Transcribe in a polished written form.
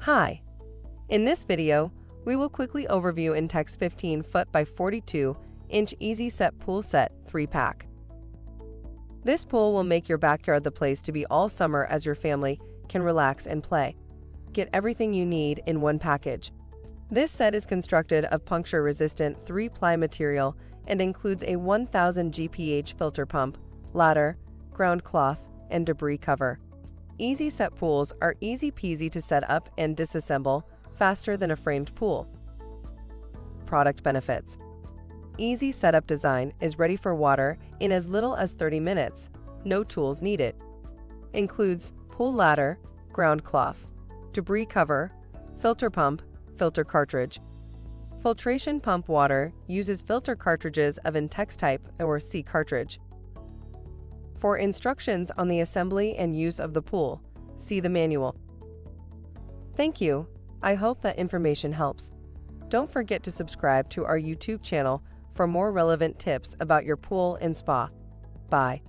Hi! In this video, we will quickly overview Intex 15-foot by 42-inch Easy Set Pool Set 3-pack. This pool will make your backyard the place to be all summer as your family can relax and play. Get everything you need in one package. This set is constructed of puncture-resistant 3-ply material and includes a 1000 GPH filter pump, ladder, ground cloth, and debris cover. Easy Set pools are easy peasy to set up and disassemble faster than a framed pool. Product benefits. Easy setup design is ready for water in as little as 30 minutes. No tools needed. Includes pool ladder, ground cloth, debris cover, filter pump, filter cartridge. Filtration pump water uses filter cartridges of Intex Type A or C cartridge. For instructions on the assembly and use of the pool, see the manual. Thank you. I hope that information helps. Don't forget to subscribe to our YouTube channel for more relevant tips about your pool and spa. Bye.